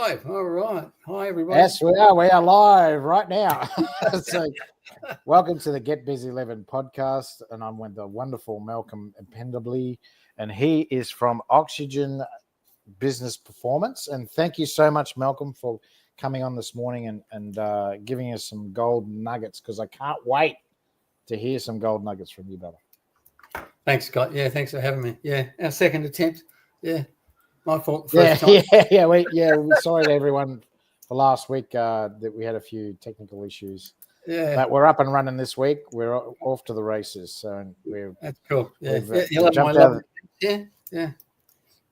live. All right. Hi, everybody. Yes, we are. We are live right now. So, welcome to the Get Busy Livin podcast. And I'm with the wonderful Malcolm Pendlebury. And he is from Oxygen Business Performance. And thank you so much, Malcolm, for coming on this morning and giving us some gold nuggets, because I can't wait to hear some gold nuggets from you, brother. Thanks, Scott. Yeah, thanks for having me. Yeah, our second attempt. Yeah, my fault. We're sorry to everyone for last week that we had a few technical issues. Yeah, but we're up and running this week. We're off to the races, so that's cool. Yeah, jumped out.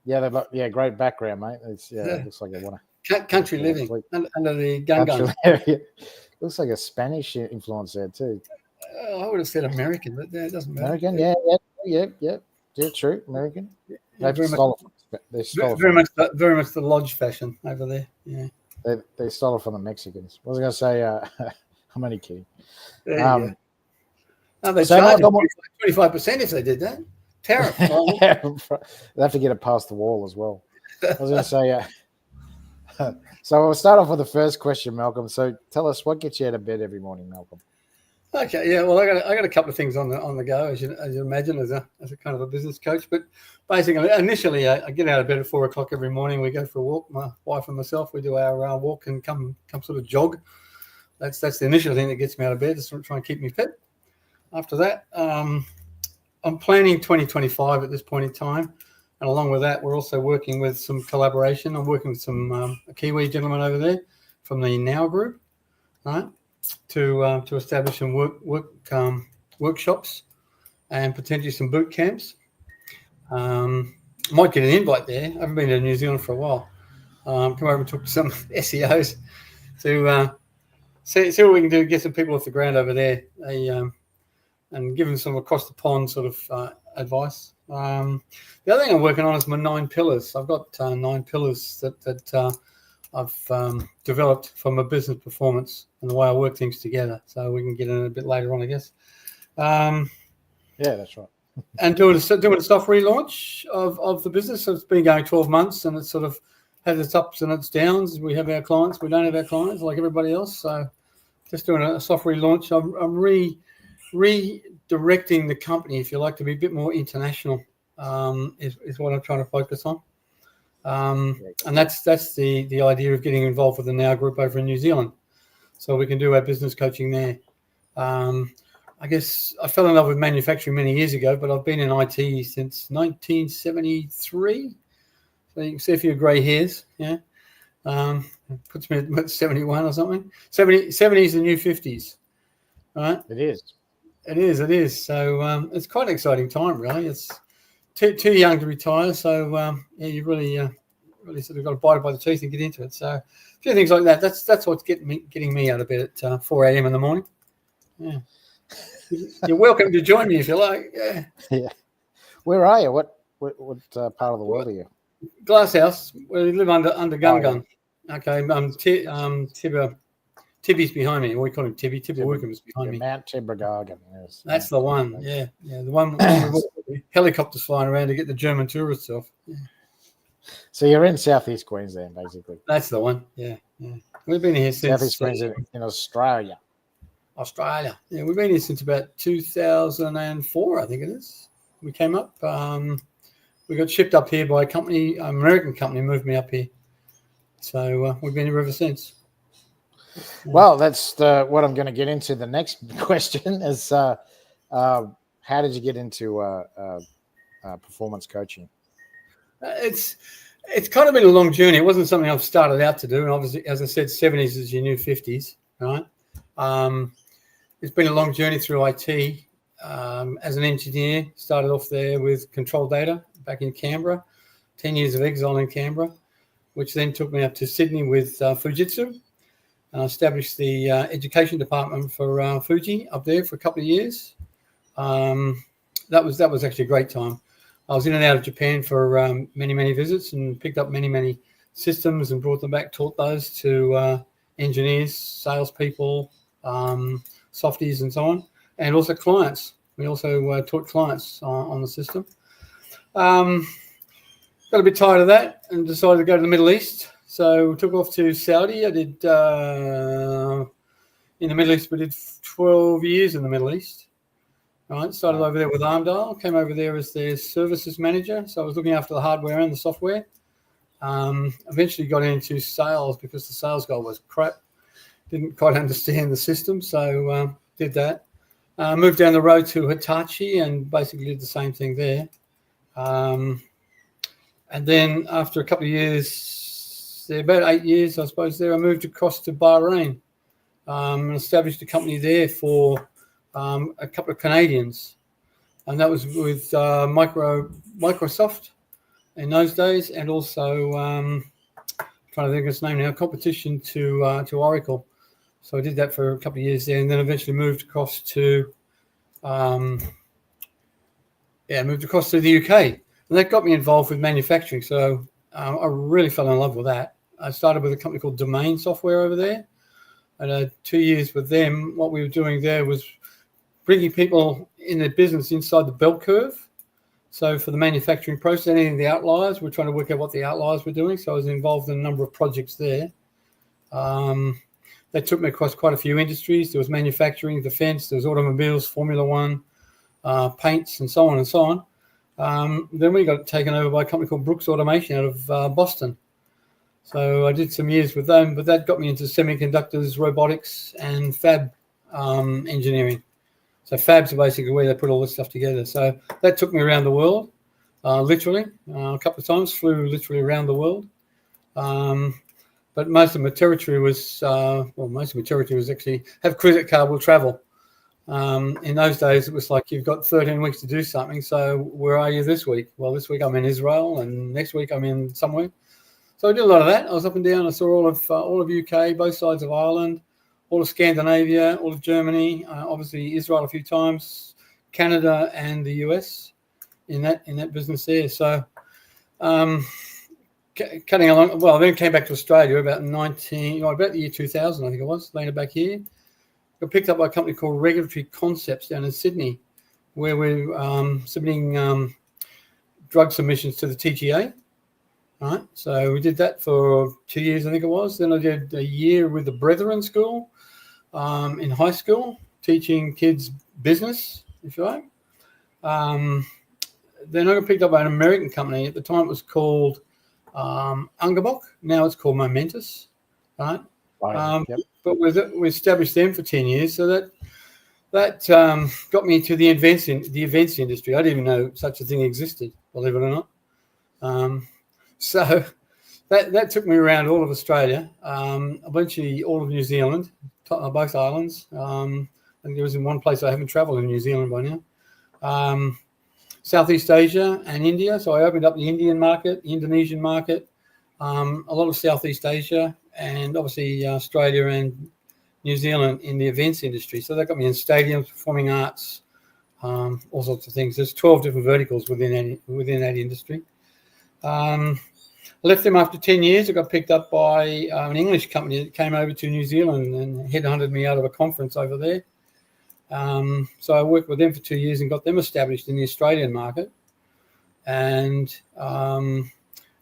Yeah. Great background, mate. It looks like country living under the gun. Looks like a Spanish influence there too. I would have said American, but it doesn't matter. American, yeah, true, American. Yeah, very much the lodge fashion over there. Yeah, they stole it from the Mexicans. I was going to say, I'm only kidding. They charge 25% if they did that. Tariff. They have to get it past the wall as well. I was going to say. So we'll start off with the first question, Malcolm. So tell us, what gets you out of bed every morning, Malcolm? Okay, yeah. Well, I got a couple of things on the go, as you imagine, as a kind of a business coach. But basically, initially, I get out of bed at 4 o'clock every morning. We go for a walk. My wife and myself, we do our walk and come sort of jog. That's the initial thing that gets me out of bed, just to try and keep me fit. After that, I'm planning 2025 at this point in time, and along with that, we're also working with some collaboration. I'm working with some a Kiwi gentleman over there from the Now Group, right? To establish some workshops and potentially some boot camps. Might get an invite there. I haven't been to New Zealand for a while. Come over and talk to some SEOs to see what we can do, get some people off the ground over there, and give them some across the pond sort of advice. The other thing I'm working on is my 9 pillars. I've got 9 pillars that I've developed for my business performance and the way I work things together. So we can get in a bit later on, I guess. Yeah, that's right. And doing a soft relaunch of the business. So it's been going 12 months, and it sort of has its ups and its downs. We have our clients. We don't have our clients like everybody else. So just doing a soft relaunch. I'm redirecting the company, if you like, to be a bit more international, is what I'm trying to focus on. And that's the idea of getting involved with the Now Group over in New Zealand, so we can do our business coaching there. I guess I fell in love with manufacturing many years ago, but I've been in IT since 1973. So you can see a few grey hairs. Yeah, puts me at 71 or something. 70 is the new 50s, right? It is. So it's quite an exciting time, really. It's too young to retire, so you really sort of got to bite it by the teeth and get into it. So a few things like that. That's what's getting me out of bed at 4 a.m. in the morning. Yeah, you're welcome to join me if you like. Yeah. Where are you? What part of the world are you? Glasshouse. We live under Gungun. Okay. Tibby's behind me. We call him Tibby. Tibby Wickham's behind me. Mount Tibbergargan. Yes. That's the one. Yeah. The one with helicopters flying around to get the German tourists off. Yeah. So you're in Southeast Queensland, basically. That's the one. Yeah. We've been here since Southeast Queensland in Australia. Yeah, we've been here since about 2004, I think it is. We came up. We got shipped up here by a company, an American company, moved me up here. So we've been here ever since. Well, that's what I'm going to get into. The next question is, how did you get into performance coaching? It's kind of been a long journey. It wasn't something I've started out to do. And obviously, as I said, 70s is your new 50s, right? It's been a long journey through IT. As an engineer, started off there with control data back in Canberra, 10 years of exile in Canberra, which then took me up to Sydney with Fujitsu. And I established the education department for Fuji up there for a couple of years. That was actually a great time. I was in and out of Japan for many visits and picked up many systems and brought them back, taught those to engineers, salespeople, softies, and so on, and also clients. We also taught clients on the system. Got a bit tired of that and decided to go to the Middle East. So we took off to Saudi. I did in the Middle East. We did 12 years in the Middle East. Right, started over there with Armdale. Came over there as their services manager. So I was looking after the hardware and the software. Eventually got into sales because the sales guy was crap. Didn't quite understand the system, so did that. Moved down the road to Hitachi and basically did the same thing there. And then after a couple of years, about 8 years, I suppose, there, I moved across to Bahrain and established a company there for a couple of Canadians. And that was with Microsoft in those days, and also trying to think of its name now, competition to Oracle. So I did that for a couple of years there, and then eventually moved across to the UK, and that got me involved with manufacturing. So I really fell in love with that. I started with a company called Domain Software over there, and I had 2 years with them. What we were doing there was bringing people in their business inside the bell curve. So for the manufacturing process, any of the outliers, we're trying to work out what the outliers were doing. So I was involved in a number of projects there. That took me across quite a few industries. There was manufacturing, defense, there was automobiles, Formula One, paints, and so on and so on. Then we got taken over by a company called Brooks Automation out of Boston. So I did some years with them, but that got me into semiconductors, robotics, and fab engineering. So fabs are basically where they put all this stuff together. So that took me around the world, literally, a couple of times, flew literally around the world. But most of my territory was, actually have credit card, will travel. In those days, it was like you've got 13 weeks to do something. So where are you this week? Well, this week I'm in Israel, and next week I'm in somewhere. So I did a lot of that. I was up and down. I saw all of UK, both sides of Ireland, all of Scandinavia, all of Germany, obviously Israel a few times, Canada and the US in that business there. So cutting along, well, I then came back to Australia about the year 2000, I think it was, landed back here. Got picked up by a company called Regulatory Concepts down in Sydney, where we're submitting drug submissions to the TGA. Right, so we did that for 2 years, I think it was. Then I did a year with the Brethren School in high school, teaching kids business, if you like. Then I got picked up by an American company. At the time, it was called Ungerbock. Now it's called Momentous, right? Yep. But we established them for 10 years, so that got me into the events industry. I didn't even know such a thing existed, believe it or not. So that took me around all of Australia, eventually all of New Zealand, both islands. I think there was in one place I haven't travelled in New Zealand by now. Southeast Asia and India. So I opened up the Indian market, the Indonesian market, a lot of Southeast Asia, and obviously Australia and New Zealand in the events industry. So that got me in stadiums, performing arts, all sorts of things. There's 12 different verticals within that industry. I left them after 10 years. I got picked up by an English company that came over to New Zealand and headhunted me out of a conference over there. So I worked with them for 2 years and got them established in the Australian market. And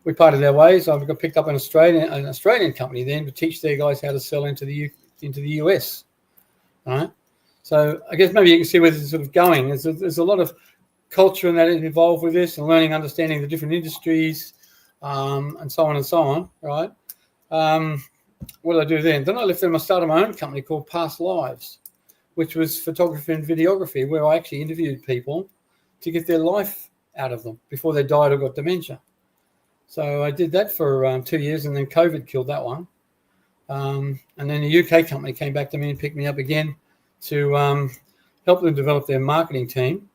we parted our ways. I got picked up an Australian company then to teach their guys how to sell into the US. All right. So I guess maybe you can see where this is sort of going. There's a lot of culture and that is involved with this, and learning, understanding the different industries, and so on, right? What did I do then? Then I left them. I started my own company called Past Lives, which was photography and videography, where I actually interviewed people to get their life out of them before they died or got dementia. So I did that for 2 years, and then COVID killed that one. And then the UK company came back to me and picked me up again to help them develop their marketing team.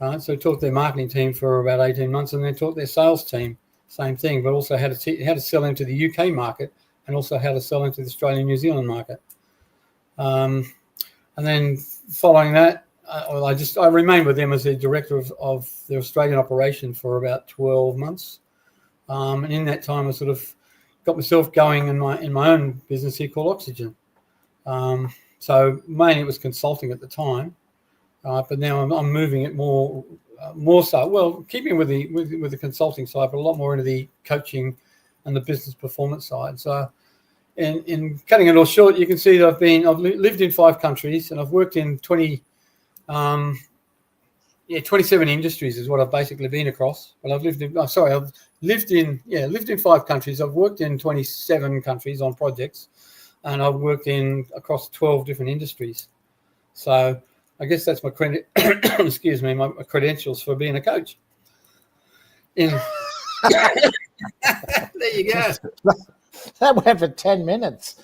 Right, so I taught their marketing team for about 18 months, and then taught their sales team, same thing, but also how to sell into the UK market, and also how to sell into the Australian New Zealand market. And then following that, I remained with them as the director of their Australian operation for about 12 months. And in that time, I sort of got myself going in my own business here called Oxygen. So mainly it was consulting at the time. But now I'm moving it more so. Well, keeping with the consulting side, but a lot more into the coaching and the business performance side. So in cutting it all short, you can see that I've lived in 5 countries, and I've worked in 27 industries is what I've basically been across. But I've lived in 5 countries. I've worked in 27 countries on projects, and I've worked across 12 different industries. So I guess that's my credit. Excuse me, my credentials for being a coach. There you go. That went for 10 minutes.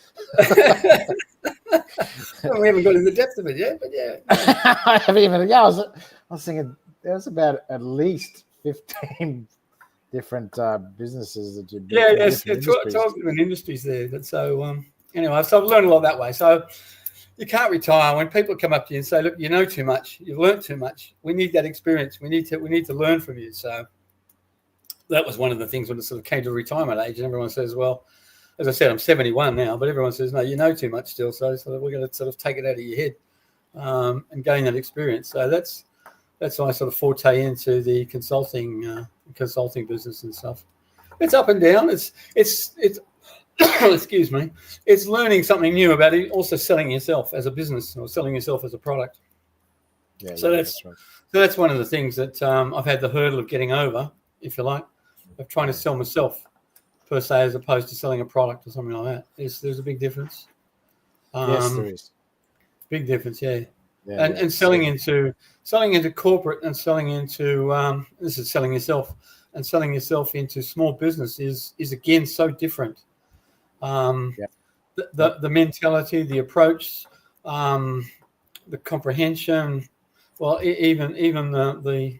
Well, we haven't got in the depth of it yet, but yeah. I haven't even. Yeah, I was thinking there's about at least 15 different businesses that you've been. Yes, 12 different industries there. But so anyway, so I've learned a lot that way. So you can't retire. When people come up to you and say, "Look, you know too much. You've learned too much. We need that experience. We need to learn from you." So that was one of the things when it sort of came to retirement age, and everyone says, "Well." As I said, I'm 71 now, but everyone says, no, you know too much still. So we're going to sort of take it out of your head and gain that experience. So that's my sort of forte into the consulting business and stuff. It's up and down. It's excuse me. It's learning something new about it. Also selling yourself as a business or selling yourself as a product. Yeah. So that's one of the things that I've had the hurdle of getting over, if you like, of trying to sell myself per se, as opposed to selling a product or something like that. There's a big difference. Yes, there is. Big difference, yeah. And selling into corporate and selling into this is selling yourself and selling yourself into small business is again so different. The mentality, the approach, the comprehension, well, even the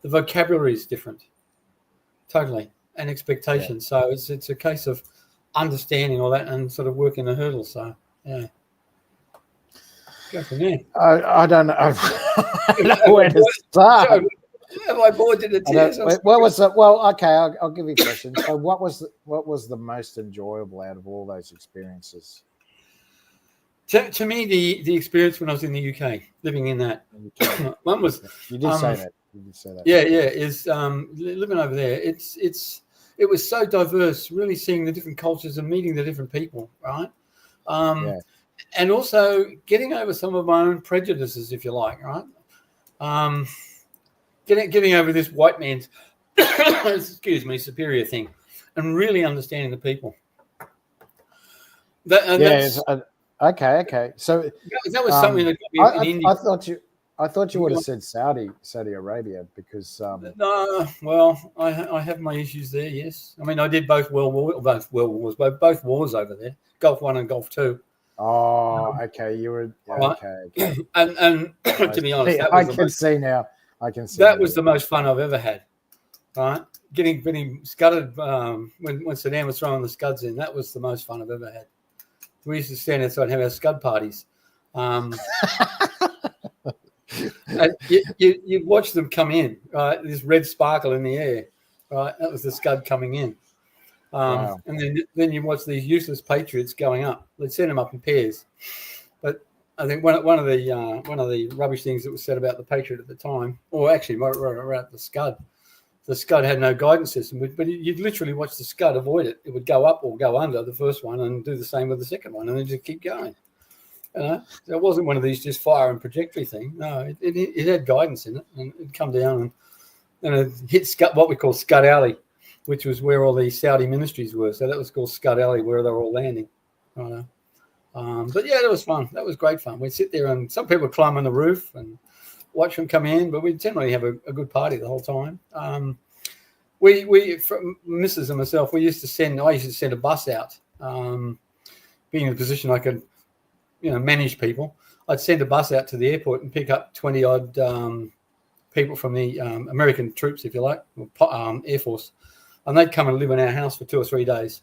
vocabulary is different, totally. And expectations. So it's a case of understanding all that and sort of working the hurdles. So yeah, go from there. I don't know. I don't know where to start. Have I bored you to tears? What was the? Well, okay, I'll give you a question. So what was the most enjoyable out of all those experiences? To me, the experience when I was in the UK, living in that one was. You did say that. You did say that. Yeah. Is living over there. It was so diverse, really seeing the different cultures and meeting the different people, right? And also getting over some of my own prejudices, if you like, right? Getting over this white man's, superior thing, and really understanding the people. Okay. So that was something that got me in India. I thought you would have said Saudi Arabia because. No, well, I have my issues there. Yes, I mean I did both wars over there, Gulf 1 and Gulf 2. Oh, okay. You were okay. And to be honest, I can see now. That was the most fun I've ever had. Right, getting scudded when Saddam was throwing the scuds in. That was the most fun I've ever had. We used to stand outside and have our scud parties. You'd watch them come in, right? This red sparkle in the air, right? That was the scud coming in. Wow. And then you watch these useless patriots going up. They'd send them up in pairs. But I think one of the rubbish things that was said about the Patriot at the time, or actually right the Scud had no guidance system, but you'd literally watch the Scud avoid it. It would go up or go under the first one and do the same with the second one, and then just keep going. So it wasn't one of these just fire and trajectory thing. No, it had guidance in it, and it'd come down and it hit Scud, what we call Scud Alley, which was where all the Saudi ministries were. So that was called Scud Alley, where they were all landing. Right. But yeah, that was fun. That was great fun. We'd sit there, and some people would climb on the roof and watch them come in, but we'd generally have a good party the whole time. We from Mrs. and myself, I used to send a bus out. Being in a position I could, manage people, I'd send a bus out to the airport and pick up 20 odd people from the American troops, if you like, or Air Force, and they'd come and live in our house for 2 or 3 days,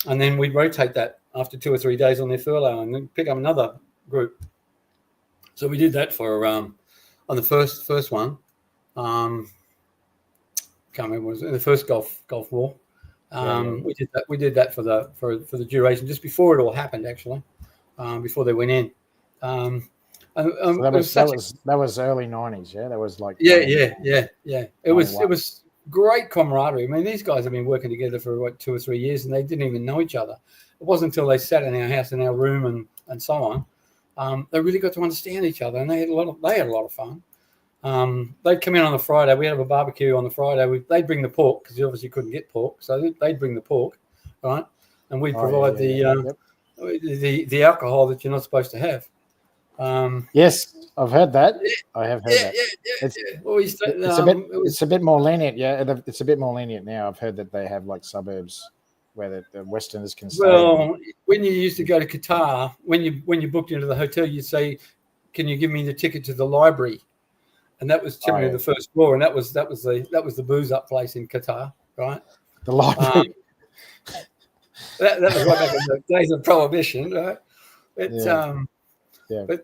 and then we'd rotate that after 2 or 3 days on their furlough, and then pick up another group. So we did that for on the first one. Can't remember, was in the first Gulf War. We did that for the duration, just before it all happened, actually, before they went in. So that was early 90s, yeah. That was like yeah. It was great camaraderie. I mean, these guys have been working together for what, 2 or 3 years, and they didn't even know each other. It wasn't until they sat in our house, in our room, and so on. They really got to understand each other, and they had a lot of fun. They'd come in on the Friday. We'd have a barbecue on the Friday. They'd bring the pork because you obviously couldn't get pork, so they'd bring the pork, right? And we'd provide the alcohol that you're not supposed to have. Yes, I've heard that. I have heard that. It's a bit more lenient. Yeah, it's a bit more lenient now. I've heard that they have like suburbs where the Westerners can stay. Well, when you used to go to Qatar, when you booked into the hotel, you'd say, "Can you give me the ticket to the library?" And that was typically the first floor, and that was the booze up place in Qatar, right? The library. That was right back in the days of prohibition, right? But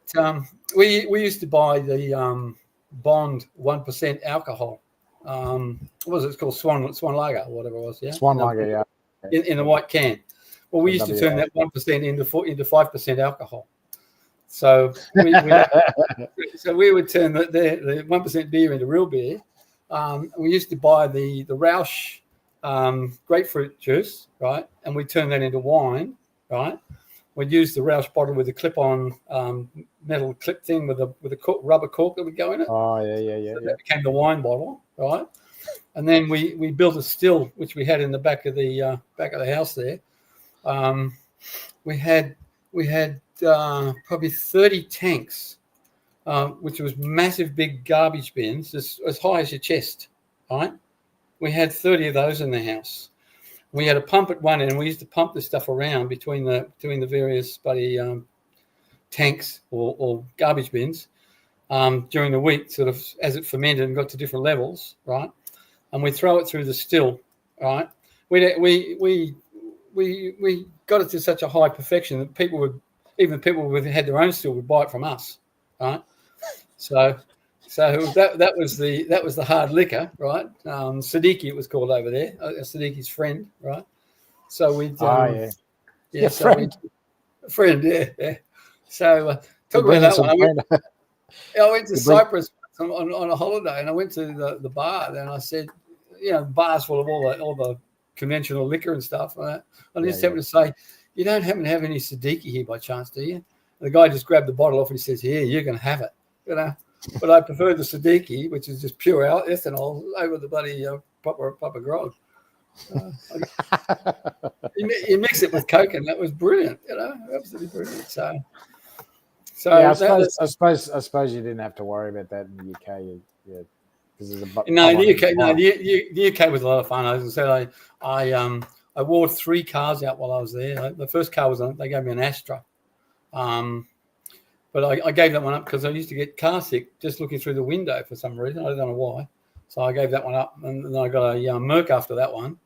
we used to buy the Bond 1% alcohol. What was it? It's called Swan Lager, or whatever it was. Yeah, Swan Lager, yeah. In a white can. Well, we used to turn that 1% into 5% alcohol. So we would turn the 1% beer into real beer. We used to buy the Rausch grapefruit juice, right? And we turn that into wine, right? We'd use the Rausch bottle with the clip-on metal clip thing with a rubber cork that would go in it. Oh, yeah. That became the wine bottle, right? And then we built a still, which we had in the back of the house there. We had probably 30 tanks, which was massive, big garbage bins, as high as your chest, right? We had 30 of those in the house. We had a pump at one end. We used to pump this stuff around between the various tanks or garbage bins during the week, sort of as it fermented and got to different levels, right? And we throw it through the still, right? We got it to such a high perfection that people who had their own still would buy it from us, right? So that was the hard liquor, right? Siddiqui, it was called over there. Siddiqui's friend, right? So we friend, yeah. So talk about that one. I went to Cyprus on a holiday, and I went to the bar. And I said, bars full of all the conventional liquor and stuff. I just happened to say, "You don't happen to have any Siddiqui here by chance, do you?" And the guy just grabbed the bottle off and he says, "Here, you're going to have it," But I prefer the Siddiqui, which is just pure ethanol, over the bloody proper grog. You mix it with Coke, and that was brilliant. Absolutely brilliant. So yeah, I suppose you didn't have to worry about that in the UK. Yeah, because there's the UK was a lot of fun. As I said, I wore 3 cars out while I was there. The first car they gave me an Astra. But I gave that one up because I used to get car sick just looking through the window for some reason. I don't know why. So I gave that one up, and then I got a Merc after that one.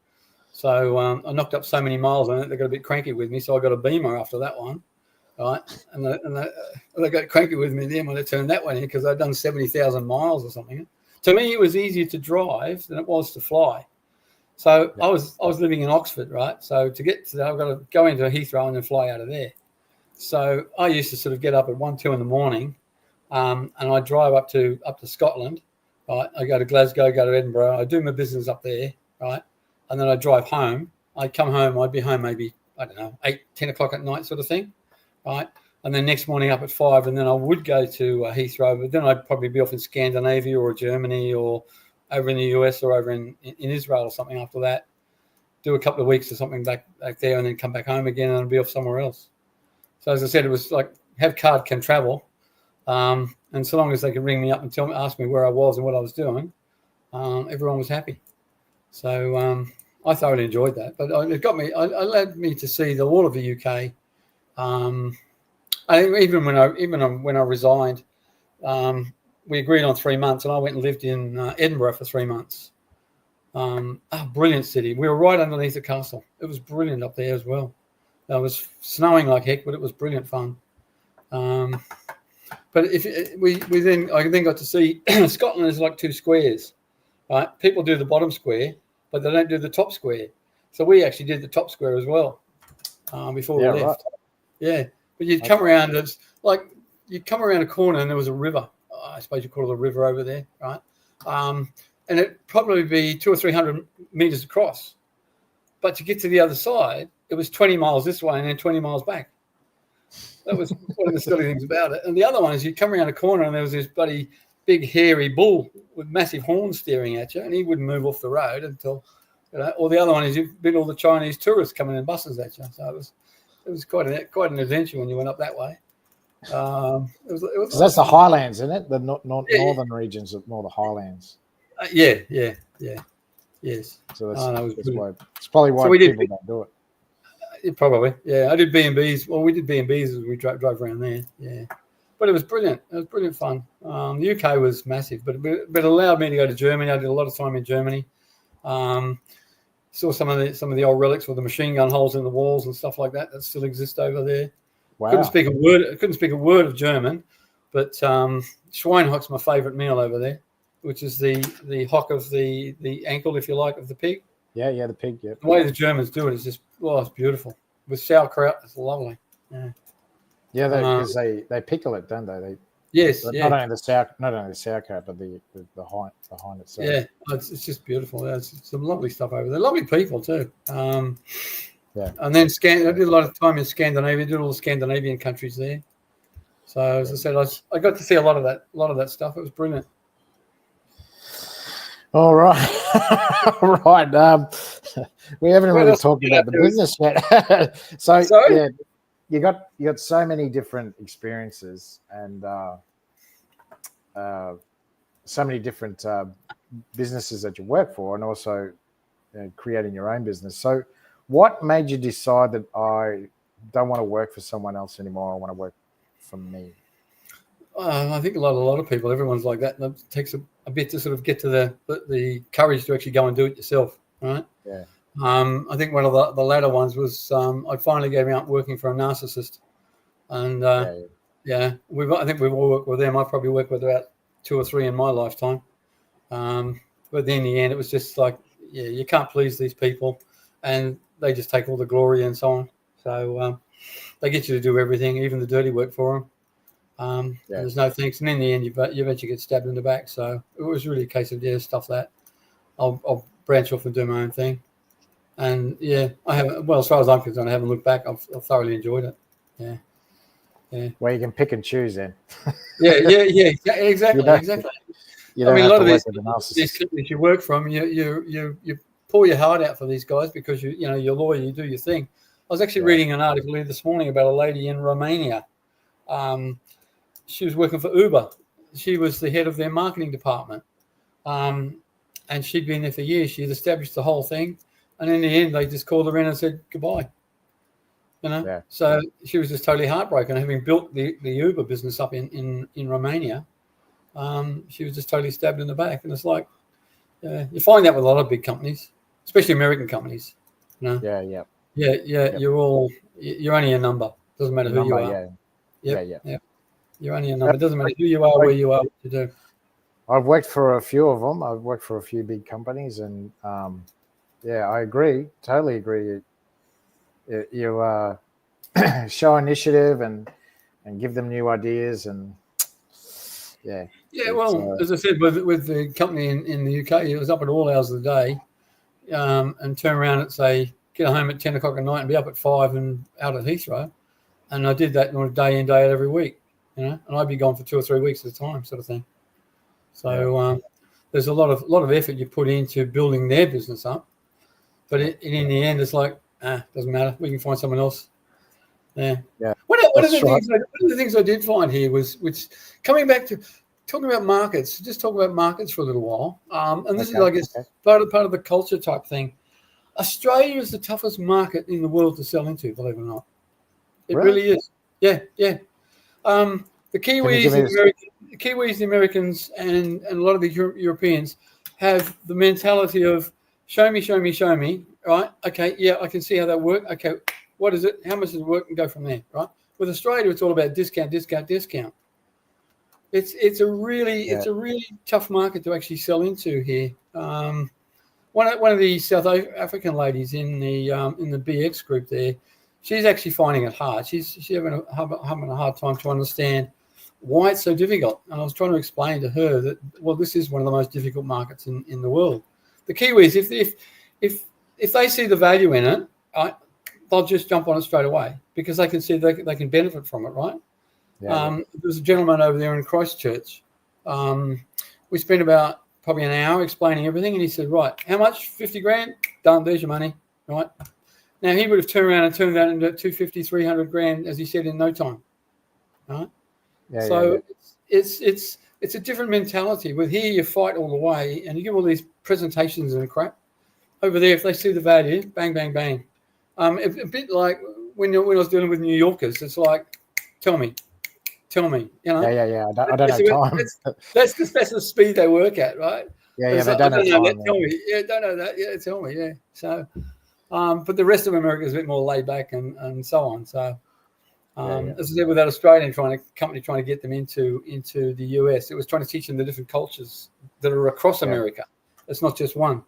So I knocked up so many miles on it, they got a bit cranky with me. So I got a Beamer after that one, right? And they got cranky with me then when I turned that one in because I'd done 70,000 miles or something. To me, it was easier to drive than it was to fly. So I was living in Oxford, right? So to get to that, I've got to go into Heathrow and then fly out of there. So I used to sort of get up at 1, 2 in the morning, and I drive up to Scotland. Right, I go to Glasgow, go to Edinburgh. I do my business up there, right, and then I drive home. I'd come home. I'd be home maybe 8, 10 o'clock at night, sort of thing, right. And then next morning up at 5, and then I would go to Heathrow, but then I'd probably be off in Scandinavia or Germany or over in the US or over in Israel or something after that. Do a couple of weeks or something back there, and then come back home again, and I'd be off somewhere else. So as I said, it was like have card can travel, and so long as they could ring me up and ask me where I was and what I was doing, everyone was happy. So I thoroughly enjoyed that. But it allowed me to see all of the UK. Even when I resigned, we agreed on 3 months, and I went and lived in Edinburgh for 3 months. Brilliant city. We were right underneath the castle. It was brilliant up there as well. It was snowing like heck, but it was brilliant fun. But I then got to see Scotland is like 2 squares, right? People do the bottom square, but they don't do the top square. So we actually did the top square as well before we left. Right. Yeah, but you'd come around. It's like you'd come around a corner and there was a river. I suppose you call it a river over there, right? and it'd probably be 200 or 300 meters across. But to get to the other side, it was 20 miles this way and then 20 miles back. That was one of the silly things about it. And the other one is you come around a corner and there was this bloody big hairy bull with massive horns staring at you, and he wouldn't move off the road until, or the other one is you've been all the Chinese tourists coming in buses at you. So it was quite an adventure when you went up that way. So that's the highlands, isn't it? The northern regions of more the highlands. Yes. So that's why it's probably why people don't do it. Probably, yeah. I did B&Bs. Well, we did B&Bs as we drove around there. Yeah, but it was brilliant. It was brilliant fun. The UK was massive, but it allowed me to go to Germany. I did a lot of time in Germany. Saw some of the old relics with the machine gun holes in the walls and stuff like that still exist over there. Wow. Couldn't speak a word of German, but Schweinehock's my favourite meal over there, which is the hock of the ankle, if you like, of the pig. Yeah, the pig. Yeah. The way the Germans do it is just, it's beautiful. With sauerkraut, it's lovely. Yeah, because they pickle it, don't they? Yes. Not only the sauerkraut, but the hind itself. Yeah, it's just beautiful. It's some lovely stuff over there. Lovely people too. Yeah. And then I did a lot of time in Scandinavia. Did all the Scandinavian countries there. So as I said, I got to see a lot of that stuff. It was brilliant. All right. All right. We haven't really talked about the business yet. So yeah, you got so many different experiences and so many different businesses that you work for, and also creating your own business. So what made you decide that I don't want to work for someone else anymore? I want to work for me. I think a lot of people, everyone's like that. And it takes a bit to sort of get to the courage to actually go and do it yourself, right? Yeah. I think one of the latter ones was I finally gave up working for a narcissist, and I think we've all worked with them. I probably worked with about 2 or 3 in my lifetime, but then in the end, it was just like, you can't please these people, and they just take all the glory and so on. So they get you to do everything, even the dirty work for them. There's no thanks, and in the end, you eventually get stabbed in the back. So it was really a case of stuff that I'll branch off and do my own thing. And I haven't. Well, as far as I'm concerned, I haven't looked back. I've thoroughly enjoyed it. Yeah. Well, you can pick and choose then. Exactly. You don't a lot of these companies you work from, you pour your heart out for these guys because you're a lawyer, you do your thing. I was actually reading an article this morning about a lady in Romania. She was working for Uber. She was the head of their marketing department, and she'd been there for years. She'd established the whole thing. And in the end, they just called her in and said goodbye. So she was just totally heartbroken, having built the Uber business up in Romania. She was just totally stabbed in the back, and it's like you find that with a lot of big companies, especially American companies. Yep. You're only a number. Doesn't matter who you are. You're only a number. It doesn't matter who you are, where you are, what you do. I've worked for a few of them. I've worked for a few big companies, and I agree. Totally agree. You show initiative and give them new ideas, and well, as I said, with the company in the UK, it was up at all hours of the day, and turn around and say get home at 10 o'clock at night and be up at 5 and out at Heathrow, and I did that on a day in, day out every week, and I'd be gone for 2 or 3 weeks at a time, sort of thing. So there's a lot of effort you put into building their business up. But in the end, it's like, doesn't matter. We can find someone else. Yeah. One of the things I did find here was, which coming back to talking about markets, just talk about markets for a little while. And this is, I guess, part of the culture type thing. Australia is the toughest market in the world to sell into, believe it or not. It really is. Yeah. The Kiwis, the Americans, and a lot of the Europeans have the mentality of, show me, right? Okay, I can see how that works. Okay, what is it? How much does it work? And go from there, right? With Australia, it's all about discount. It's a really tough market to actually sell into here. One of the South African ladies in the BX group there, she's actually finding it hard. She's having a hard time to understand why it's so difficult. And I was trying to explain to her that, well, this is one of the most difficult markets in the world. The Kiwis, if they see the value in it, they'll just jump on it straight away because they can see they can benefit from it, right? There was a gentleman over there in Christchurch. We spent about probably an hour explaining everything, and he said, right, how much? 50 grand? Done, there's your money, right? Now, he would have turned around and turned that into 250, 300 grand, as he said, in no time, right? It's a different mentality. With here, you fight all the way, and you give all these presentations and crap. Over there, if they see the value, bang, bang, bang. A bit like when I was dealing with New Yorkers, it's like, tell me, you know. I don't have time. That's the speed they work at, right? They don't have time. Tell me, don't know that. Yeah, tell me, yeah. So, but the rest of America is a bit more laid back and so on. So, as I said, with that Australian company trying to get them into the US, it was trying to teach them the different cultures that are across America. It's not just one.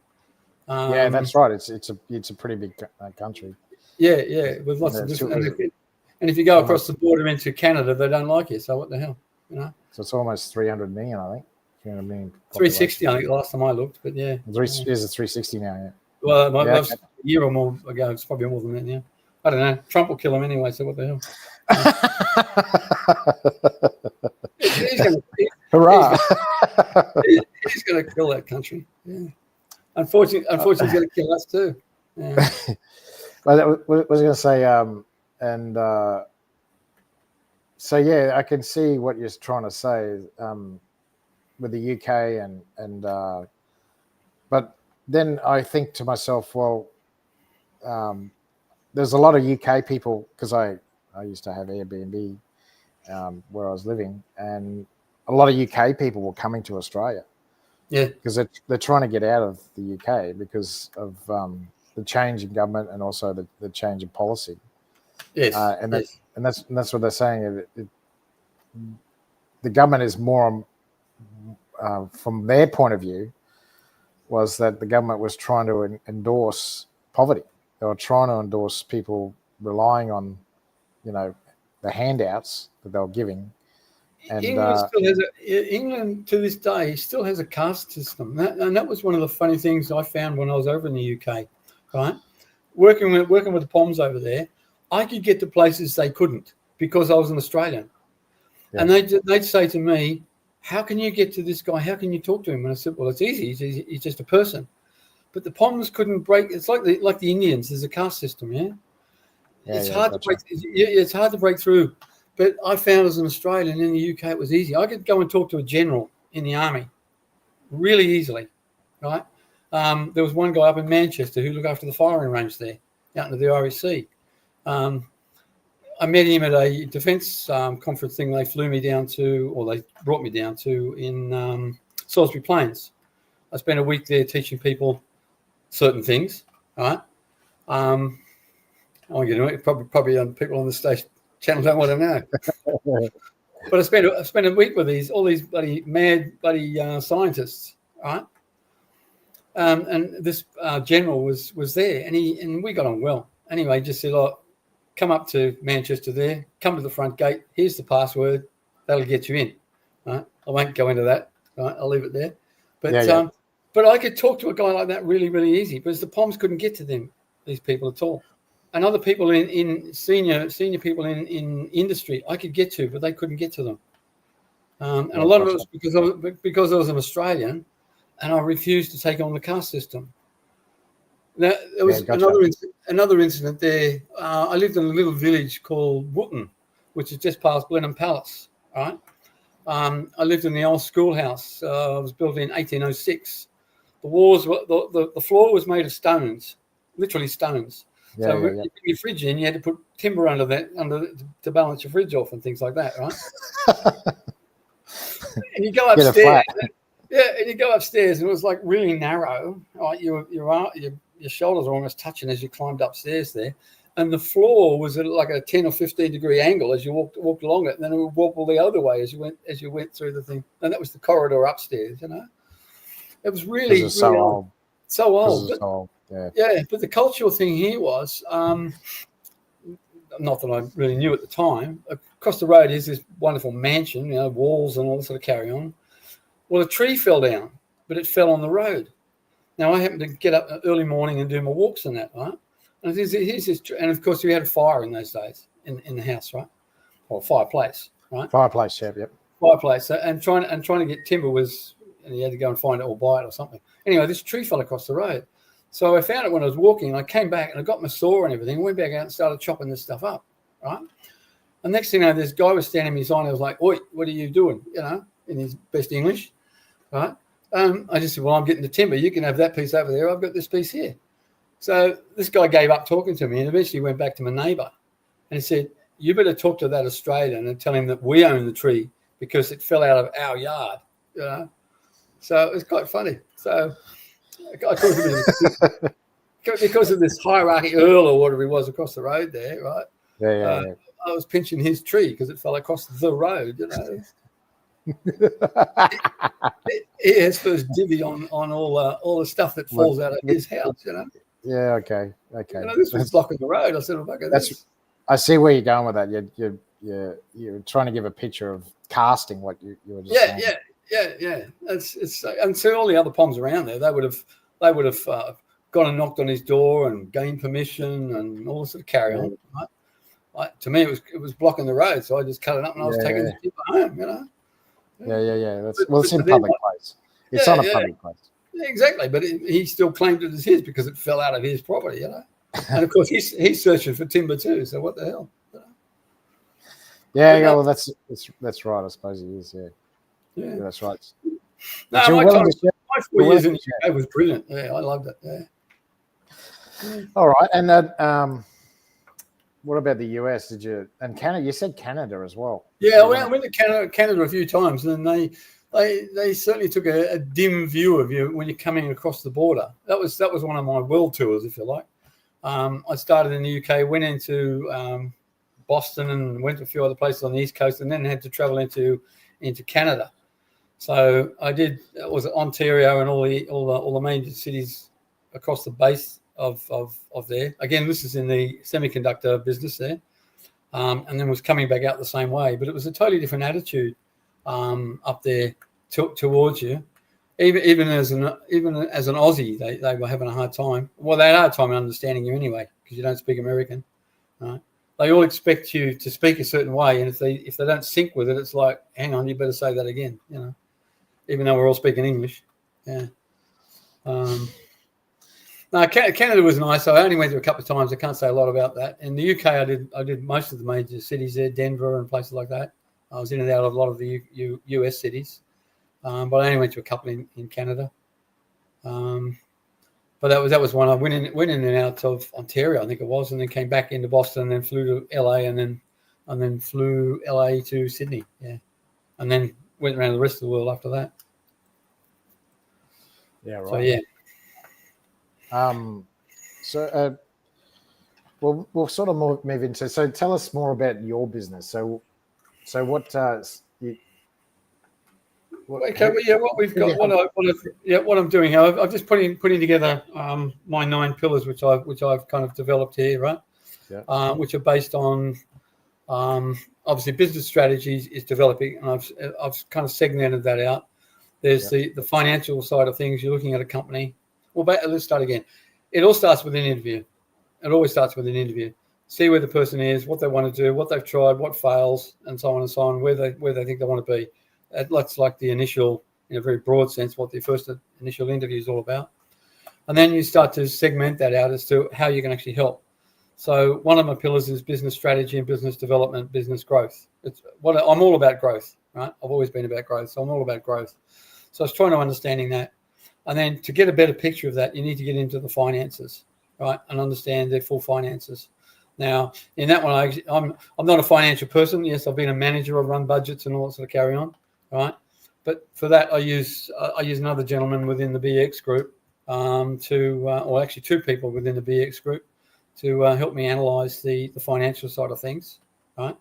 That's right. It's a pretty big country. Yeah, with lots of different. And if you go across the border into Canada, they don't like you. So what the hell, you know? So it's almost 300 million, I think. 300 million. 360, I think, last time I looked. But yeah, is it 360 now? Yeah. Well, a year or more ago, it's probably more than that now. I don't know. Trump will kill him anyway. So what the hell? Hurrah! He's going to kill that country. Yeah. Unfortunately, he's going to kill us too. Yeah. Well, I was going to say, so I can see what you're trying to say with the UK but then I think to myself, well, there's a lot of UK people because I used to have Airbnb where I was living, and a lot of UK people were coming to Australia. Yeah, because they're trying to get out of the UK because of the change in government and also the change in policy. Yes, and that's what they're saying. The government is more, from their point of view, was that the government was trying to endorse poverty. They were trying to endorse people relying on, the handouts that they were giving. And England to this day still has a caste system, and that was one of the funny things I found when I was over in the UK. Right, working with the Poms over there, I could get to places they couldn't because I was an Australian, and they'd say to me, "How can you get to this guy? How can you talk to him?" And I said, "Well, it's easy. He's just a person." But the Poms couldn't break. It's like the Indians. There's a caste system. It's hard to break. It's hard to break through. But I found as an Australian in the UK, it was easy. I could go and talk to a general in the army really easily, right? There was one guy up in Manchester who looked after the firing range there, out into the Irish Sea. I met him at a defence conference thing they flew me down to, or they brought me down to in Salisbury Plains. I spent a week there teaching people certain things, right? I won't get into it. Probably people on the station channel don't want to know. But I spent a week with all these bloody mad scientists, right? And this general was there, and we got on well. Anyway, he just said, "Oh, come up to Manchester there, come to the front gate. Here's the password. That'll get you in." Right? I won't go into that. Right? I'll leave it there. But but I could talk to a guy like that really, really easy because the Poms couldn't get to these people at all. And other people in senior people in industry, I could get to, but they couldn't get to them. And a lot of it was because I was an Australian, and I refused to take on the caste system. Now there was another incident there. I lived in a little village called Wootton, which is just past Blenheim Palace. Right. I lived in the old schoolhouse. It was built in 1806. The walls, the floor was made of stones, literally stones. So you put your fridge in, you had to put timber under to balance your fridge off and things like that, right? And you go upstairs, and you go upstairs, and it was like really narrow. Right, your shoulders are almost touching as you climbed upstairs there, and the floor was at like a 10 or 15 degree angle as you walked along it, and then it would wobble the other way as you went through the thing, and that was the corridor upstairs. It was really so old. So old. Yeah, but the cultural thing here was not that I really knew at the time. Across the road is this wonderful mansion, walls and all this sort of carry on. Well, a tree fell down, but it fell on the road. Now, I happened to get up early morning and do my walks and that, right? And here's this, and of course, we had a fire in those days in the house, right? Or fireplace, right? Fireplace, yep. Fireplace. So, and trying to get timber was, and you had to go and find it or buy it or something. Anyway, this tree fell across the road. So I found it when I was walking, and I came back and I got my saw and everything, went back out and started chopping this stuff up, right? And next thing I know, this guy was standing beside me. I was like, "Oi, what are you doing?" In his best English, right? I just said, "Well, I'm getting the timber. You can have that piece over there. I've got this piece here." So this guy gave up talking to me and eventually went back to my neighbour and he said, "You better talk to that Australian and tell him that we own the tree because it fell out of our yard." So it was quite funny. So I talked to him because of this hierarchy Earl or whatever he was across the road there, right? Yeah. I was pinching his tree because it fell across the road, He has first divvy on all the stuff that falls out of his house, Yeah, okay. This was blocking the road. I said, "Well, look at this." I see where you're going with that. You're trying to give a picture of casting what you were just saying. Yeah. It's and so all the other Poms around there, they would have gone and knocked on his door and gained permission and all this sort of carry on. Right? To me, it was blocking the road, so I just cut it up and I was taking the people home. Yeah. It's in a public place. It's on a public place. Yeah, exactly, but he still claimed it as his because it fell out of his property, And of course, he's searching for timber too. So what the hell? Yeah. Well, that's right. I suppose he is. Yeah, that's right. No, my 4 years in the UK was brilliant. Yeah, I loved it. Yeah. All right, and then what about the US? Did you and Canada? You said Canada as well. Yeah, I went to Canada a few times, and they certainly took a dim view of you when you're coming across the border. That was one of my world tours, if you like. I started in the UK, went into Boston, and went to a few other places on the East Coast, and then had to travel into Canada. So I did. It was Ontario and all the major cities across the base of there. Again, this is in the semiconductor business there, and then was coming back out the same way. But it was a totally different attitude up there towards you. Even as an Aussie, they were having a hard time. Well, they had a hard time understanding you anyway because you don't speak American, right? They all expect you to speak a certain way, and if they don't sync with it, it's like, hang on, you better say that again, even though we're all speaking English. Yeah. No, Canada was nice. I only went there a couple of times. I can't say a lot about that. In the UK, I did most of the major cities there, Denver and places like that. I was in and out of a lot of the US cities, but I only went to a couple in Canada. But that was one. I went in and out of Ontario, I think it was, and then came back into Boston, and then flew to LA, and then flew LA to Sydney. Yeah, and then went around the rest of the world after that. Yeah, right. So yeah. We'll sort of move into. So tell us more about your business. So what? Okay, well, yeah, what we've got, what I'm doing, I've just putting together my 9 pillars, which I've kind of developed here, right? Yeah. Which are based on obviously business strategies is developing, and I've kind of segmented that out. There's the financial side of things. You're looking at a company. Well, let's start again. It all starts with an interview. It always starts with an interview. See where the person is, what they want to do, what they've tried, what fails, and so on, where they think they want to be. That's like the initial, in a very broad sense, what the first initial interview is all about. And then you start to segment that out as to how you can actually help. So one of my pillars is business strategy and business development, business growth. I'm all about growth, right? I've always been about growth, so I'm all about growth. So I was trying to understanding that. And then to get a better picture of that, you need to get into the finances, right, and understand their full finances. Now, in that one, I'm not a financial person. Yes, I've been a manager. I've run budgets and all that sort of carry on, right? But for that, I use another gentleman within the BX group or actually 2 people within the BX group to help me analyze the financial side of things, right?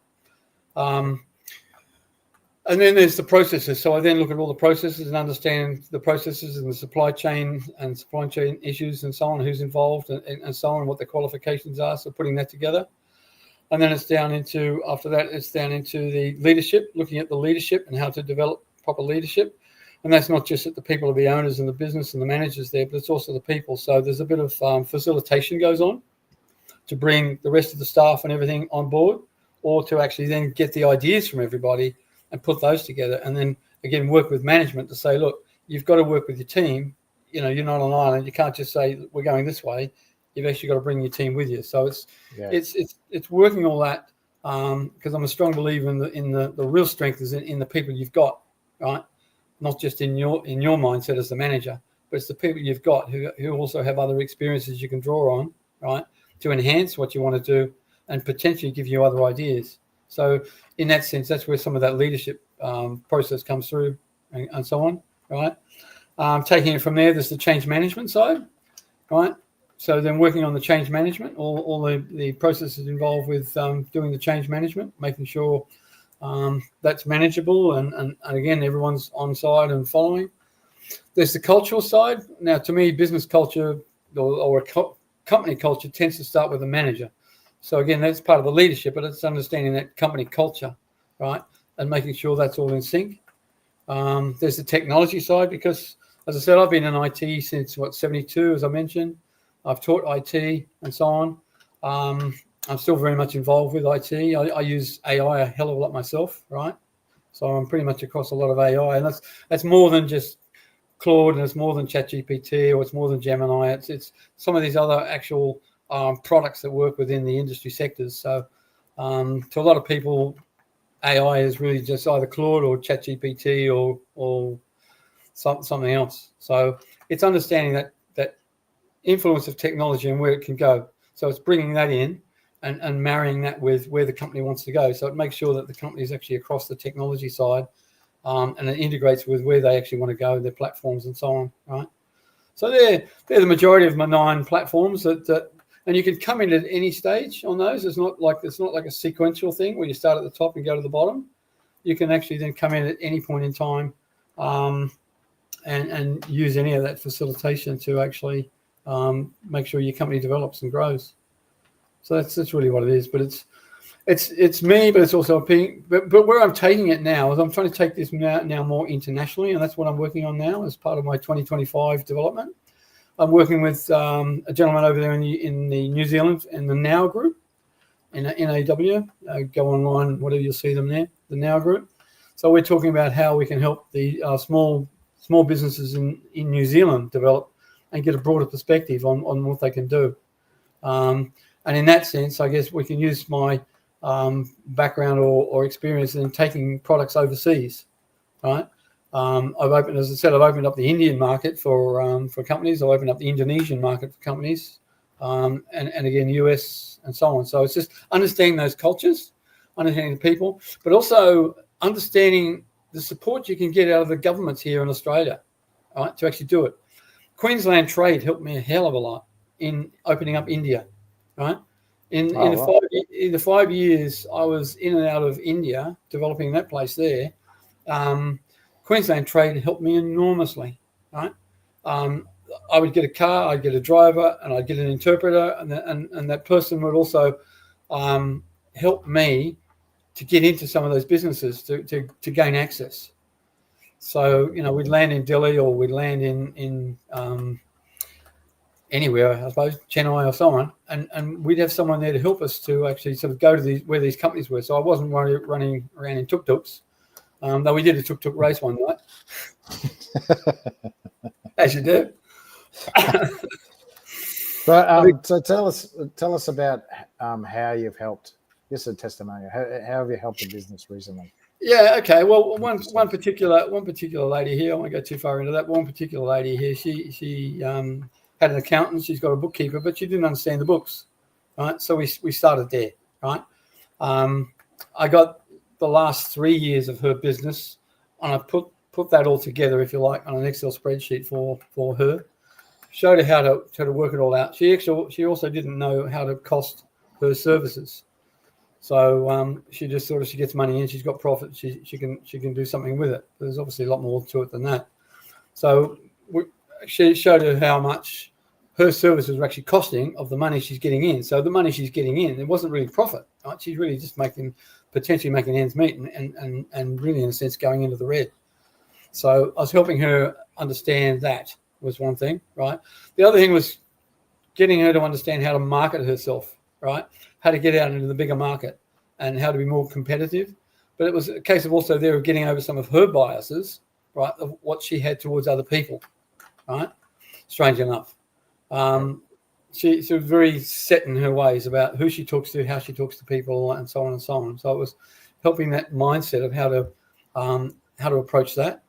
And then there's the processes. So I then look at all the processes and understand the processes and the supply chain issues and so on, who's involved and so on, what the qualifications are. So putting that together. And then after that, it's down into the leadership, looking at the leadership and how to develop proper leadership. And that's not just that the people are the owners and the business and the managers there, but it's also the people. So there's a bit of facilitation goes on to bring the rest of the staff and everything on board, or to actually then get the ideas from everybody and put those together. And then, again, work with management to say, look, you've got to work with your team. You know, you're not on an island. You can't just say we're going this way. You've actually got to bring your team with you. So it's working all that, because I'm a strong believer in the real strength is in the people you've got, right? Not just in your mindset as the manager, but it's the people you've got who also have other experiences you can draw on, right, to enhance what you want to do and potentially give you other ideas. So in that sense, that's where some of that leadership process comes through and so on, right? Taking it from there, there's the change management side, right? So then working on the change management, all the processes involved with doing the change management, making sure that's manageable and again, everyone's on side and following. There's the cultural side. Now, to me, business culture or company culture tends to start with the manager. So again, that's part of the leadership, but it's understanding that company culture, right, and making sure that's all in sync. There's the technology side, because, as I said, I've been in IT since 72, as I mentioned. I've taught IT and so on. I'm still very much involved with IT. I use AI a hell of a lot myself, right? So I'm pretty much across a lot of AI, and that's more than just Claude, and it's more than ChatGPT, or it's more than Gemini. It's some of these other actual products that work within the industry sectors. So to a lot of people, AI is really just either Claude or ChatGPT or something else. So it's understanding that influence of technology and where it can go. So it's bringing that in and marrying that with where the company wants to go. So it makes sure that the company is actually across the technology side, and it integrates with where they actually want to go, their platforms and so on, right? So they're the majority of my 9 platforms that and you can come in at any stage on those. It's not like a sequential thing where you start at the top and go to the bottom. You can actually then come in at any point in time and use any of that facilitation to actually make sure your company develops and grows. So that's really what it is. But it's me, but it's also but where I'm taking it now is I'm trying to take this now more internationally, and that's what I'm working on now as part of my 2025 development. I'm working with a gentleman over there in the New Zealand in the Now Group, in NAW. Go online, whatever, you'll see them there, the Now Group. So we're talking about how we can help the small businesses in New Zealand develop and get a broader perspective on what they can do. And in that sense, I guess we can use my background or experience in taking products overseas, right? I've opened up the Indian market for companies. I've opened up the Indonesian market for companies, and again, US and so on. So it's just understanding those cultures, understanding the people, but also understanding the support you can get out of the governments here in Australia, right, to actually do it. Queensland Trade helped me a hell of a lot in opening up India, right? In the 5 years I was in and out of India, developing that place there, Queensland Trade helped me enormously, right? I would get a car, I'd get a driver, and I'd get an interpreter, and that person would also help me to get into some of those businesses to gain access. So, we'd land in Delhi, or we'd land in anywhere, I suppose, Chennai or so on, and we'd have someone there to help us to actually sort of go to where these companies were. So I wasn't running around in tuk-tuks, though we did a tuk-tuk race one night, as you do. But so tell us about how you've helped. Just a testimonial. How have you helped the business recently? Yeah. Okay. Well, one particular lady here. I won't go too far into that. One particular lady here. She had an accountant. She's got a bookkeeper, but she didn't understand the books. Right. So we started there. Right. I got the last 3 years of her business, and I put that all together, if you like, on an Excel spreadsheet for her. Showed her how to work it all out. She also didn't know how to cost her services. So she just sort of, she gets money in, she's got profit, she can do something with it. There's obviously a lot more to it than that. So she showed her how much her services were actually costing of the money she's getting in. So the money she's getting in, it wasn't really profit, Right? She's really just potentially making ends meet and really, in a sense, going into the red. So I was helping her understand that was one thing, right? The other thing was getting her to understand how to market herself, right? How to get out into the bigger market and how to be more competitive. But it was a case of also there of getting over some of her biases, right, of what she had towards other people, right? Strange enough. She was very set in her ways about who she talks to, how she talks to people, and so on and so on. So it was helping that mindset of how to approach that.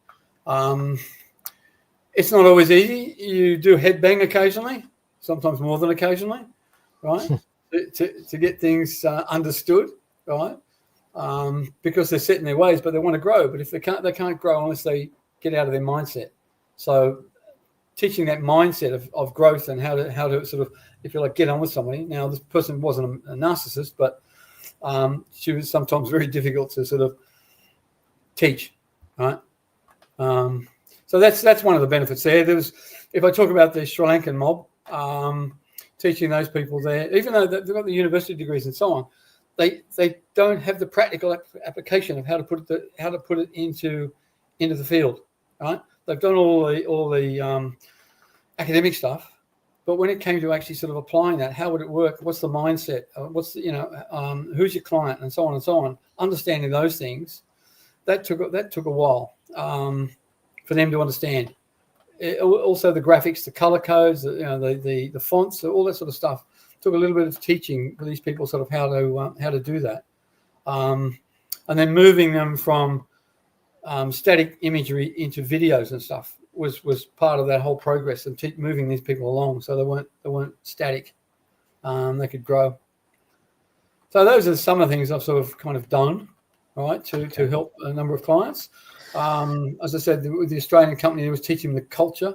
It's not always easy. You do headbang occasionally, sometimes more than occasionally, right? to get things understood, right? Because they're set in their ways, but they want to grow. But if they can't grow unless they get out of their mindset. So teaching that mindset of growth and how to sort of, if you like, get on with somebody. Now, this person wasn't a narcissist, but she was sometimes very difficult to sort of teach, right? So that's one of the benefits there. If I talk about the Sri Lankan mob, teaching those people there, even though they've got the university degrees and so on, they don't have the practical application of how to put it into the field, right? They've done all the academic stuff, but when it came to actually sort of applying that, how would it work? What's the mindset? Who's your client, and so on and so on. Understanding those things, that took a while for them to understand. Also, the graphics, the color codes, the fonts, all that sort of stuff took a little bit of teaching for these people, sort of how to do that, and then moving them from static imagery into videos and stuff was part of that whole progress of moving these people along, so they weren't static. They could grow. So those are some of the things I've sort of kind of done, right, to help a number of clients. As I said, with the Australian company, it was teaching the culture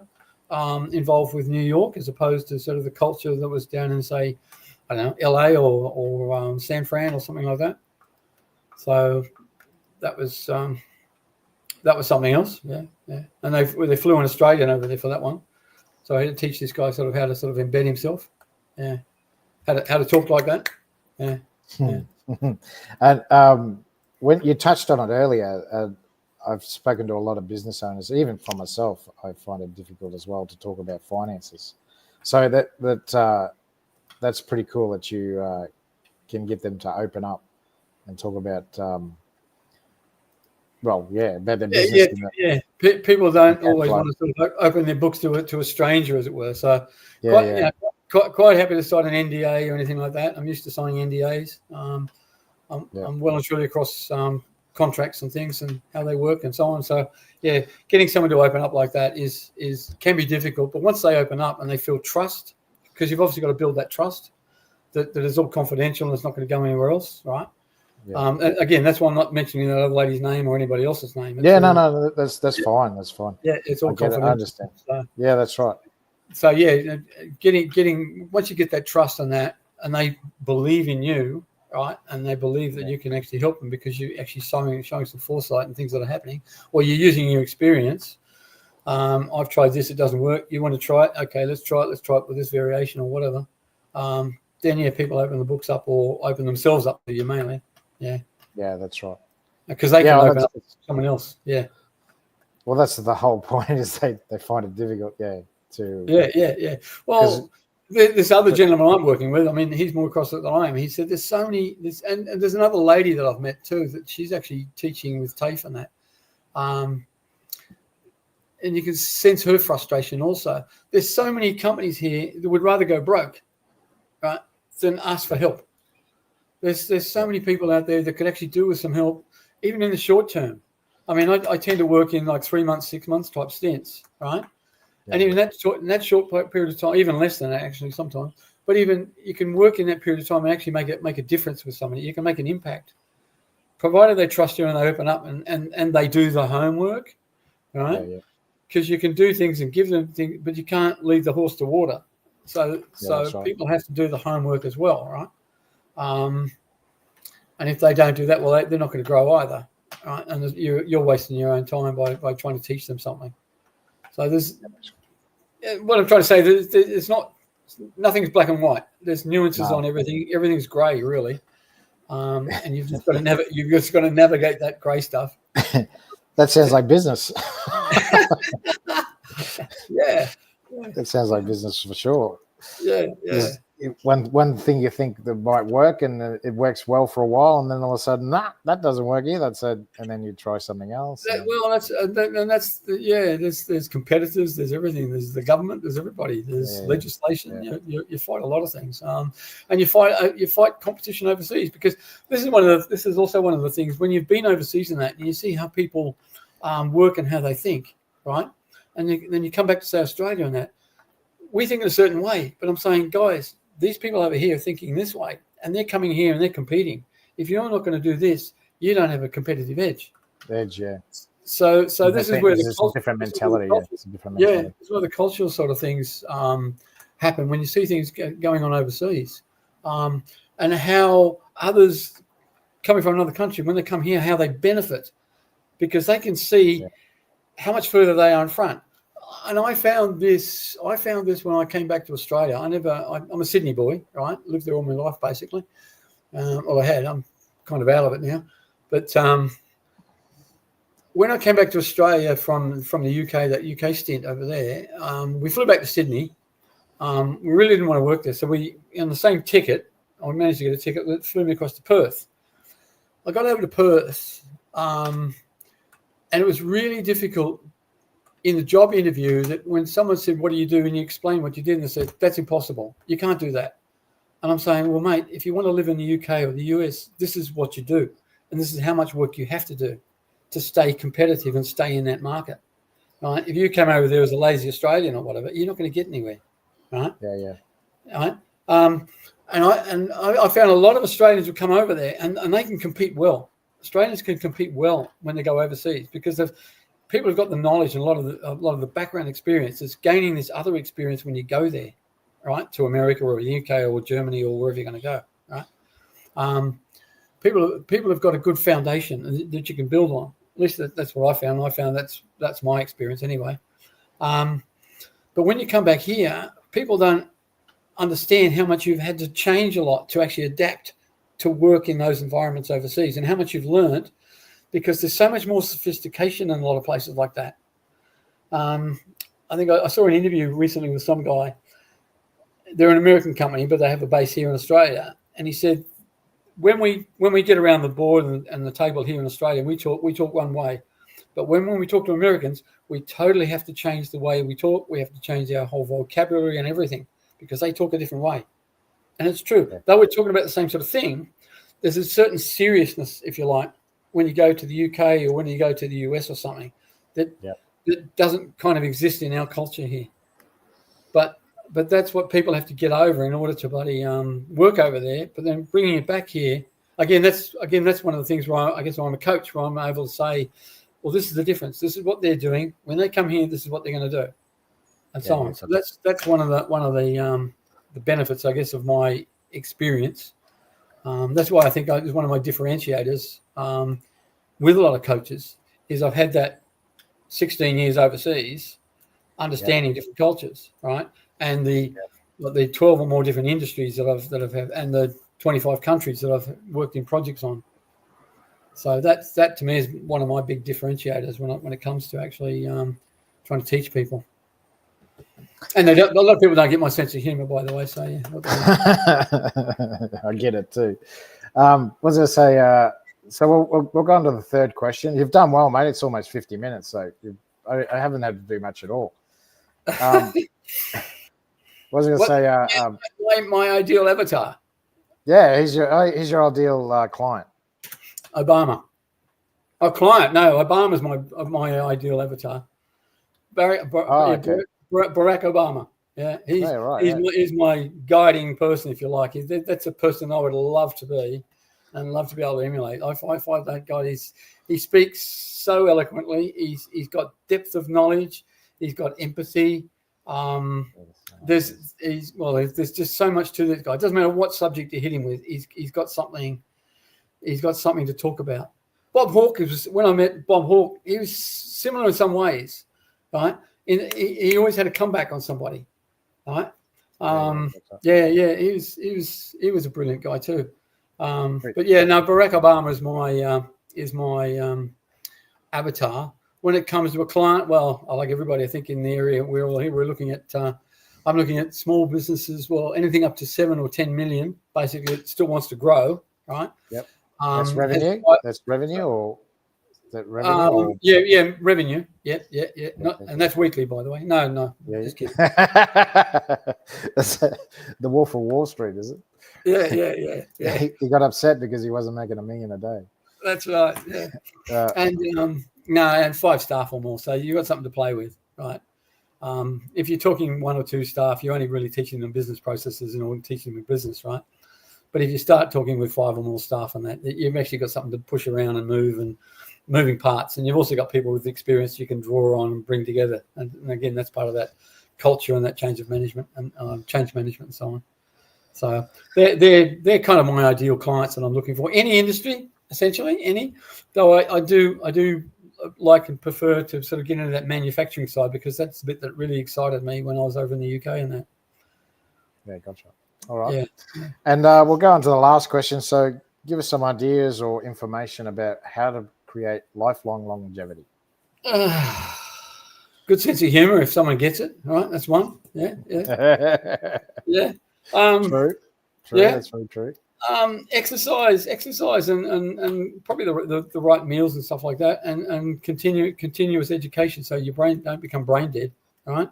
involved with New York, as opposed to sort of the culture that was down in, say, I don't know, LA or San Fran or something like that. So that was something else, yeah. And they flew an Australian over there for that one, so I had to teach this guy sort of how to sort of embed himself, yeah, how to talk like that, yeah. And when you touched on it earlier, I've spoken to a lot of business owners, even for myself. I find it difficult as well to talk about finances. So that's pretty cool that you can get them to open up and talk about. About their business. Yeah. People don't always want to sort of open their books to a stranger, as it were. So quite happy to sign an NDA or anything like that. I'm used to signing NDAs. I'm well and truly across contracts and things and how they work and so on. So yeah, getting someone to open up like that can be difficult. But once they open up and they feel trust, because you've obviously got to build that trust that is all confidential and it's not going to go anywhere else, right? Yeah. Again, that's why I'm not mentioning that other lady's name or anybody else's name. No, that's fine. That's fine. Yeah, it's all confidential. I understand. So, yeah, that's right. So yeah, getting once you get that trust on that, and they believe in you, right, and they believe that you can actually help them because you're actually showing some foresight and things that are happening, or you're using your experience. I've tried this; it doesn't work. You want to try it? Okay, let's try it. Let's try it with this variation or whatever. Then people open the books up or open themselves up to you mainly. Yeah, that's right. Because they can open up to someone else. Yeah. Well, that's the whole point. Is they find it difficult. To Well, this other gentleman I'm working with, I mean, he's more across it than I am. He said there's so many. And there's another lady that I've met too that she's actually teaching with TAFE and that. And you can sense her frustration also. There's so many companies here that would rather go broke, right, than ask for help. There's so many people out there that could actually do with some help, even in the short term. I mean, I tend to work in like 3 months, 6 months type stints, right? Yeah. And even in that short period of time, even less than that actually sometimes. But even you can work in that period of time and actually make a difference with somebody. You can make an impact, provided they trust you and they open up and they do the homework, right? Because you can do things and give them things, but you can't lead the horse to water. So right. People have to do the homework as well, right? And if they don't do that, well, they're not going to grow either, right? And you're wasting your own time by trying to teach them something. So what I'm trying to say, it's nothing's black and white. There's nuances on everything. Everything's grey, really. and you've just got to navigate that grey stuff. That sounds like business. Yeah. That sounds like business for sure. Yeah. One thing you think that might work and it works well for a while, and then all of a sudden, that doesn't work either. So, and then you try something else. There's competitors, there's everything. There's the government, there's everybody. There's legislation. Yeah. You fight a lot of things, and you fight competition overseas, because this is also one of the things when you've been overseas and you see how people work and how they think, right? And then you come back to say Australia and that we think in a certain way, but I'm saying, guys, these people over here are thinking this way, and they're coming here and they're competing. If you're not going to do this, you don't have a competitive edge. Yeah. So this is where the different mentality. It's a different mentality. Yeah, it's where the cultural sort of things happen when you see things going on overseas, and how others coming from another country, when they come here, how they benefit, because they can see how much further they are in front. And I found this when I came back to Australia. I'm a Sydney boy, right? Lived there all my life, basically. Well, I had. I'm kind of out of it now. But when I came back to Australia from the UK, that UK stint over there, we flew back to Sydney. We really didn't want to work there. So we, on the same ticket, I managed to get a ticket that flew me across to Perth. I got over to Perth, and it was really difficult in the job interview, that when someone said, what do you do? And you explain what you did, and they said, that's impossible. You can't do that. And I'm saying, well, mate, if you want to live in the UK or the US, this is what you do. And this is how much work you have to do to stay competitive and stay in that market. Right? If you come over there as a lazy Australian or whatever, you're not going to get anywhere. Right? Yeah. Right? And I found a lot of Australians who come over there and they can compete well. Australians can compete well when they go overseas, because people have got the knowledge and a lot of the background experience. It's gaining this other experience when you go there, right, to America or the UK or Germany or wherever you're going to go, right? People have got a good foundation that you can build on. At least that's what I found. I found that's my experience anyway. But when you come back here, people don't understand how much you've had to change a lot to actually adapt to work in those environments overseas, and how much you've learned, because there's so much more sophistication in a lot of places like that. I think I saw an interview recently with some guy. They're an American company, but they have a base here in Australia. And he said, when we get around the board and the table here in Australia, we talk one way. But when we talk to Americans, we totally have to change the way we talk. We have to change our whole vocabulary and everything, because they talk a different way. And it's true. Yeah. Though we're talking about the same sort of thing, there's a certain seriousness, if you like, when you go to the UK or when you go to the US or something, that doesn't kind of exist in our culture here. But that's what people have to get over in order to bloody work over there. But then bringing it back here, that's one of the things where I guess I'm a coach, where I'm able to say, well, this is the difference. This is what they're doing. When they come here, this is what they're going to do, and so on. So that's one of the benefits, I guess, of my experience. That's why I think it's one of my differentiators with a lot of coaches, is I've had that 16 years overseas, understanding different cultures, right? And the 12 or more different industries that I've had, and the 25 countries that I've worked in projects on. So that to me is one of my big differentiators when it comes to actually trying to teach people. And a lot of people don't get my sense of humour, by the way. So I get it too. What was I going to say? So we'll go on to the third question. You've done well, mate. It's almost 50 minutes, so I haven't had to do much at all. What was I going to say? My ideal avatar. Yeah, he's your ideal client. Obama. Oh, client? No, Obama's my ideal avatar. Barack Obama. Yeah, he's my guiding person, if you like. That's a person I would love to be, and love to be able to emulate. I find that guy. He speaks so eloquently. He's got depth of knowledge. He's got empathy. There's just so much to this guy. It doesn't matter what subject you hit him with. He's got something. He's got something to talk about. Bob Hawke when I met Bob Hawke, he was similar in some ways, right? He always had a comeback on somebody, right? He was a brilliant guy too. But yeah, no, Barack Obama is my avatar. When it comes to a client, well, I like everybody. I think in the area we're all here, we're looking at. I'm looking at small businesses. Well, anything up to 7 or 10 million. Basically, it still wants to grow, right? Yep. That's revenue. That's revenue, or is that revenue? Or? Yeah, revenue. Yeah. Not, and that's weekly, by the way. No, just kidding. That's the Wolf of Wall Street, is Yeah. He got upset because he wasn't making $1 million a day. That's right. Yeah. And 5 staff or more, so you got something to play with, right? If you're talking 1 or 2 staff, you're only really teaching them business processes and teaching them business, right? But if you start talking with 5 or more staff on that, you've actually got something to push around and move and moving parts. And you've also got people with experience you can draw on and bring together. And again, that's part of that culture and that change of management and change management and so on. So they're kind of my ideal clients that I'm looking for. Any industry, essentially, any. Though I do like and prefer to sort of get into that manufacturing side, because that's the bit that really excited me when I was over in the UK and that. Yeah, gotcha. All right. Yeah. And we'll go on to the last question. So give us some ideas or information about how to create lifelong longevity. Good sense of humor if someone gets it. All right, that's one. Yeah. True. Yeah. That's very true. Exercise and probably the right meals and stuff like that, and continuous education so your brain don't become brain dead. Right.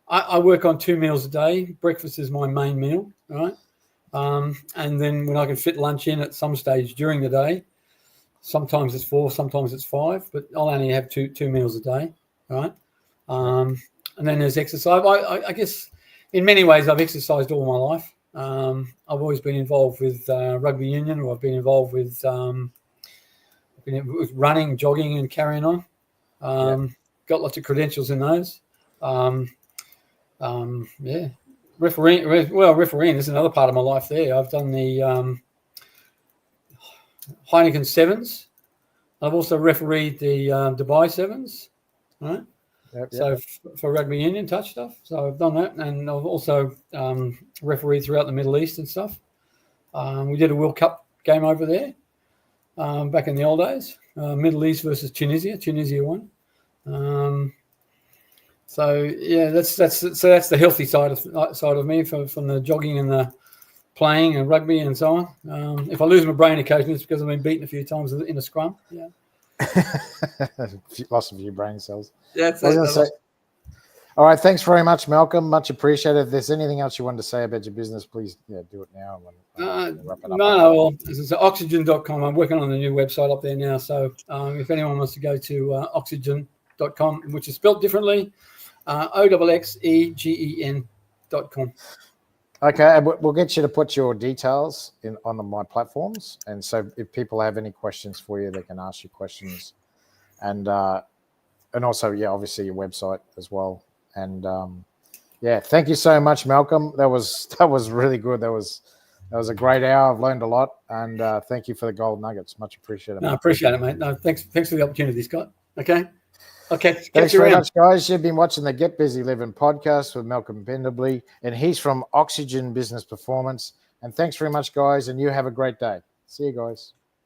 I work on 2 meals a day. Breakfast is my main meal, right? And then when I can fit lunch in at some stage during the day, sometimes it's 4, sometimes it's 5, but I'll only have two meals a day, right? And then there's exercise. I guess in many ways I've exercised all my life. I've always been involved with rugby union, or I've been involved with running, jogging, and carrying on. Got lots of credentials in those. Refereeing is another part of my life there. I've done the Heineken Sevens. I've also refereed the Dubai Sevens, right? Yep. So for rugby union touch stuff. So I've done that, and I've also refereed throughout the Middle East and stuff. We did a World Cup game over there back in the old days. Middle East versus Tunisia. Tunisia won. So yeah, that's the healthy side of me from the jogging and the playing and rugby and so on. If I lose my brain occasionally, it's because I've been beaten a few times in a scrum. Yeah, lost a few brain cells. Yeah, all right, thanks very much, Malcolm. Much appreciated. If there's anything else you wanted to say about your business, please do it now. Wrap it up. No. Well, it's oxygen.com. I'm working on a new website up there now. So if anyone wants to go to oxygen.com, which is spelled differently, OXXEGEN.com. Okay, we'll get you to put your details on my platforms, and so if people have any questions for you, they can ask you questions, and also obviously your website as well. And thank you so much, Malcolm. That was really good. That was a great hour. I've learned a lot, and thank you for the gold nuggets. Much appreciated. No, I appreciate it, mate. No, thanks for the opportunity, Scott. Okay. Thanks very much, guys. You've been watching the Get Busy Livin podcast with Malcolm Pendlebury, and he's from Oxygen Business Performance. And thanks very much, guys, and you have a great day. See you guys.